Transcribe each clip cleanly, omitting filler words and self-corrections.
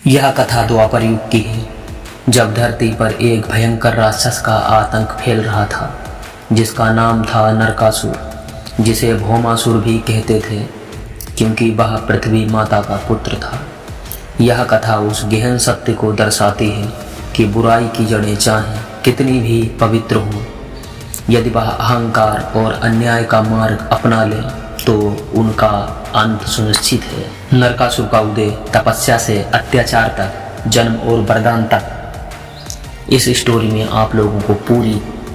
यह कथा द्वापर युग की है, जब धरती पर एक भयंकर राक्षस का आतंक फैल रहा था, जिसका नाम था नरकासुर, जिसे भौमासुर भी कहते थे, क्योंकि वह पृथ्वी माता का पुत्र था। यह कथा उस गहन सत्य को दर्शाती है कि बुराई की जड़ें चाहे कितनी भी पवित्र हों, यदि वह अहंकार और अन्याय का मार्ग अपना ले तो उनका अंत सुनिश्चित है। नरकासुर का उदय तपस्या से अत्याचार तक, जन्म और वरदान तक, इस स्टोरी में आप लोगों को पूरी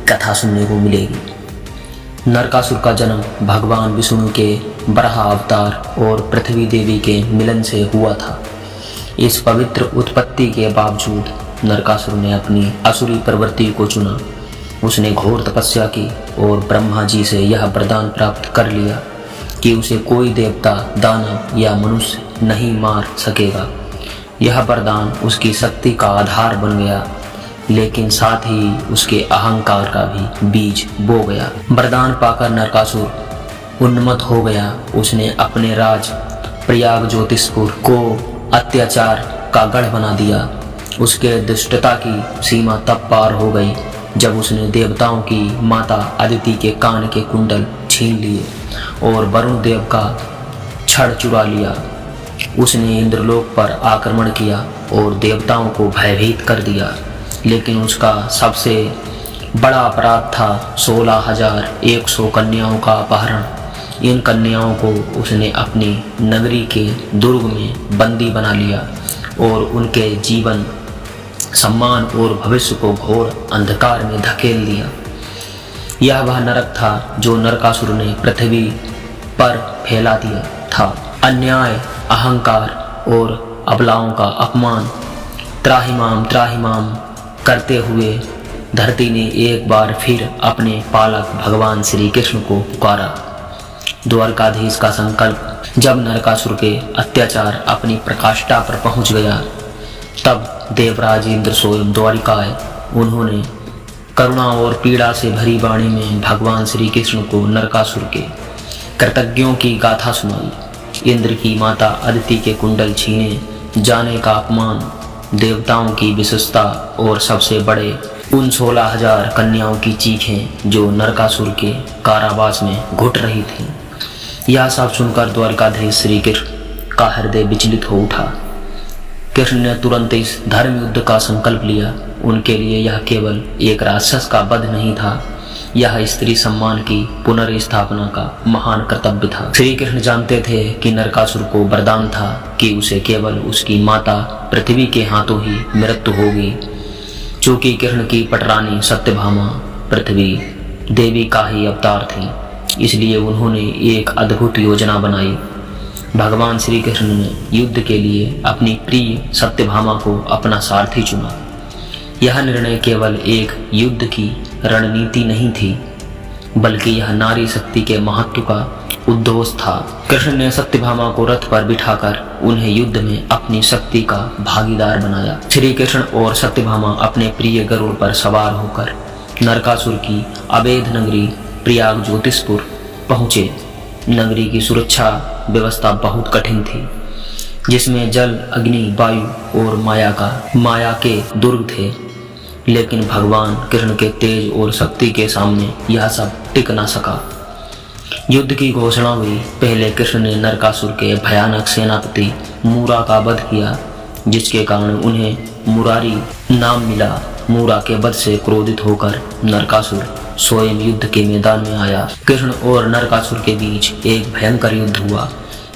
कथा सुनने को मिलेगी। नरकासुर का जन्म भगवान विष्णु के बराह अवतार और पृथ्वी देवी के मिलन से हुआ था। इस पवित्र उत्पत्ति के बावजूद नरकासुर ने अपनी असुरी प्रवृत्ति को चुना। उसने घोर तपस्या की और ब्रह्मा जी से यह वरदान प्राप्त कर लिया कि उसे कोई देवता, दानव या मनुष्य नहीं मार सकेगा। यह वरदान उसकी शक्ति का आधार बन गया, लेकिन साथ ही उसके अहंकार का भी बीज बो गया। वरदान पाकर नरकासुर उन्मत्त हो गया। उसने अपने राज प्रयाग ज्योतिषपुर को अत्याचार का गढ़ बना दिया। उसके दुष्टता की सीमा तब पार हो गई जब उसने देवताओं की माता अदिति के कान के कुंडल छीन लिए और वरुण देव का छड़ चुरा लिया। उसने इंद्रलोक पर आक्रमण किया और देवताओं को भयभीत कर दिया, लेकिन उसका सबसे बड़ा अपराध था 16,100 कन्याओं का अपहरण। इन कन्याओं को उसने अपनी नगरी के दुर्ग में बंदी बना लिया और उनके जीवन, सम्मान और भविष्य को घोर अंधकार में धकेल दिया। यह वह नरक था जो नरकासुर ने पृथ्वी पर फैला दिया था। अन्याय, अहंकार और अबलाओं का अपमान त्राहिमाम त्राहिमाम करते हुए धरती ने एक बार फिर अपने पालक भगवान श्री कृष्ण को पुकारा। द्वारकाधीश का संकल्प जब नरकासुर के अत्याचार अपनी प्रकाष्ठा पर पहुंच गया, तब देवराज इंद्र स्वयं द्वारिका आए। उन्होंने करुणा और पीड़ा से भरी वाणी में भगवान श्री कृष्ण को नरकासुर के कृतज्ञों की गाथा सुनाई। इंद्र की माता अदिति के कुंडल छीने जाने का अपमान, देवताओं की विशेषता और सबसे बड़े उन 16,000 कन्याओं की चीखें जो नरकासुर के कारावास में घुट रही थीं। यह सब सुनकर द्वारकाधीश श्री कृष्ण का हृदय विचलित हो उठा। कृष्ण ने तुरंत इस धर्म युद्ध का संकल्प लिया। उनके लिए यह केवल एक राक्षस का वध नहीं था, यह स्त्री सम्मान की पुनर्स्थापना का महान कर्तव्य था। श्री कृष्ण जानते थे कि नरकासुर को वरदान था कि उसे केवल उसकी माता पृथ्वी के हाथों ही मृत्यु होगी। चूंकि कृष्ण की पटरानी सत्यभामा पृथ्वी देवी का ही अवतार थी, इसलिए उन्होंने एक अद्भुत योजना बनाई। भगवान श्री कृष्ण ने युद्ध के लिए अपनी प्रिय सत्यभामा को अपना सारथी चुना। यह निर्णय केवल एक युद्ध की रणनीति नहीं थी, बल्कि यह नारी शक्ति के महत्व का उद्घोष था। कृष्ण ने सत्यभामा को रथ पर बिठाकर उन्हें युद्ध में अपनी शक्ति का भागीदार बनाया। श्री कृष्ण और सत्यभामा अपने प्रिय गरुड़ पर सवार होकर नरकासुर की अवैध नगरी प्रयाग ज्योतिषपुर पहुंचे। नगरी की सुरक्षा व्यवस्था बहुत कठिन थी, जिसमें जल, अग्नि, वायु और माया के दुर्ग थे, लेकिन भगवान कृष्ण के तेज और शक्ति के सामने यह सब टिक न सका। युद्ध की घोषणा हुई। पहले कृष्ण ने नरकासुर के भयानक सेनापति मूरा का वध किया, जिसके कारण उन्हें मुरारी नाम मिला। मूरा के वध से क्रोधित होकर नरकासुर स्वयं युद्ध के मैदान में आया। कृष्ण और नरकासुर के बीच एक भयंकर युद्ध हुआ।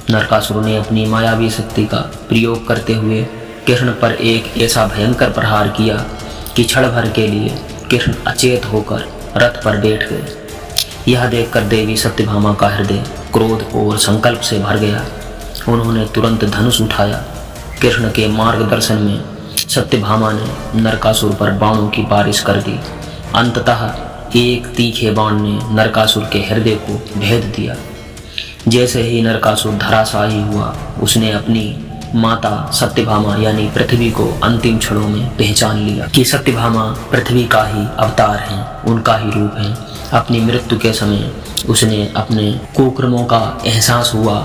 नरकासुर ने अपनी मायावी शक्ति का प्रयोग करते हुए कृष्ण पर एक ऐसा भयंकर प्रहार किया कि क्षण भर के लिए कृष्ण अचेत होकर रथ पर बैठ गए। यह देखकर देवी सत्यभामा का हृदय क्रोध और संकल्प से भर गया। उन्होंने तुरंत धनुष उठाया। कृष्ण के मार्गदर्शन में सत्यभामा ने नरकासुर पर बाणों की बारिश कर दी। अंततः एक तीखे बाण ने नरकासुर के हृदय को भेद दिया। जैसे ही नरकासुर धराशायी हुआ, उसने अपनी माता सत्यभामा यानी पृथ्वी को अंतिम क्षणों में पहचान लिया कि सत्यभामा पृथ्वी का ही अवतार हैं, उनका ही रूप है। अपनी मृत्यु के समय उसने अपने कुकर्मों का एहसास हुआ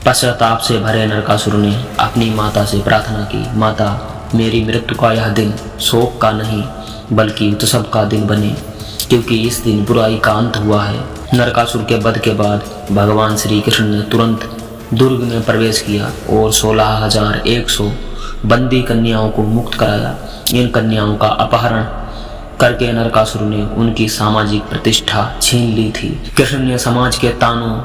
पश्चाताप से भरे नरकासुर ने अपनी माता से प्रार्थना की, माता, मेरी मृत्यु का यह दिन शोक का नहीं बल्कि उत्सव का दिन बने, क्योंकि इस दिन बुराई का अंत हुआ है। नरकासुर के वध के बाद भगवान श्री कृष्ण ने तुरंत दुर्ग में प्रवेश किया और 16,100 बंदी कन्याओं को मुक्त कराया। इन कन्याओं का अपहरण करके नरकासुर ने उनकी सामाजिक प्रतिष्ठा छीन ली थी। कृष्ण ने समाज के तानों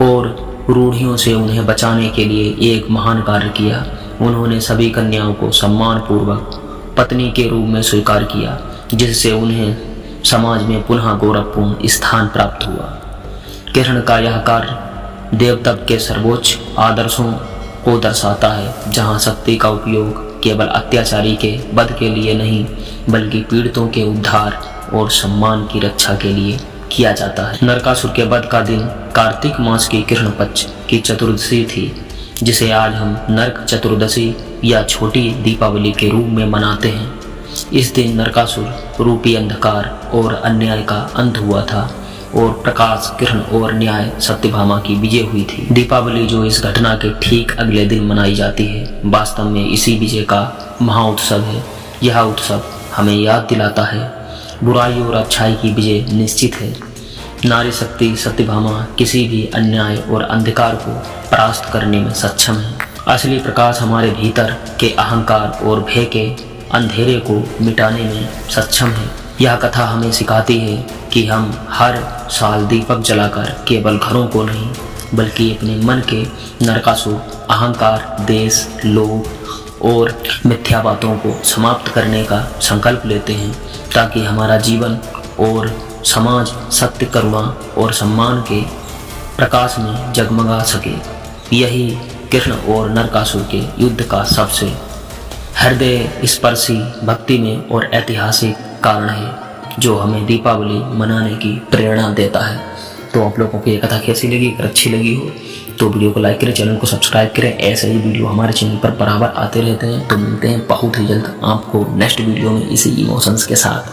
और रूढ़ियों से उन्हें बचाने के लिए एक महान कार्य किया। उन्होंने सभी कन्याओं को सम्मान पूर्वक पत्नी के रूप में स्वीकार किया, जिससे उन्हें समाज में पुनः गौरवपूर्ण स्थान प्राप्त हुआ। कृष्ण का यह कार्य देवतत्व के सर्वोच्च आदर्शों को दर्शाता है, जहां शक्ति का उपयोग केवल अत्याचारी के वध के लिए नहीं बल्कि पीड़ितों के उद्धार और सम्मान की रक्षा के लिए किया जाता है। नरकासुर के वध का दिन कार्तिक मास की कृष्ण पक्ष की चतुर्दशी थी, जिसे आज हम नरक चतुर्दशी या छोटी दीपावली के रूप में मनाते हैं। इस दिन नरकासुर रूपी अंधकार और अन्याय का अंत हुआ था और प्रकाश, कृष्ण और न्याय सत्यभामा की विजय हुई थी। दीपावली जो इस घटना के ठीक अगले दिन मनाई जाती है, वास्तव में इसी विजय का महाउत्सव है। यह उत्सव हमें याद दिलाता है बुराई और अच्छाई की विजय निश्चित है। नारी शक्ति सत्यभामा किसी भी अन्याय और अंधकार को परास्त करने में सक्षम है। असली प्रकाश हमारे भीतर के अहंकार और भय के अंधेरे को मिटाने में सक्षम है। यह कथा हमें सिखाती है कि हम हर साल दीपक जलाकर केवल घरों को नहीं बल्कि अपने मन के नरकासुर, अहंकार, देश, लोभ और मिथ्या बातों को समाप्त करने का संकल्प लेते हैं, ताकि हमारा जीवन और समाज सत्य, करुणा और सम्मान के प्रकाश में जगमगा सके। यही कृष्ण और नरकासुर के युद्ध का सबसे हृदय स्पर्शी, भक्ति में और ऐतिहासिक कारण है, जो हमें दीपावली मनाने की प्रेरणा देता है। तो आप लोगों को ये कथा कैसी लगी? अगर अच्छी लगी हो तो वीडियो को लाइक करें, चैनल को सब्सक्राइब करें। ऐसे ही वीडियो हमारे चैनल पर बराबर आते रहते हैं। तो मिलते हैं बहुत ही जल्द आपको नेक्स्ट वीडियो में इसी इमोशंस के साथ।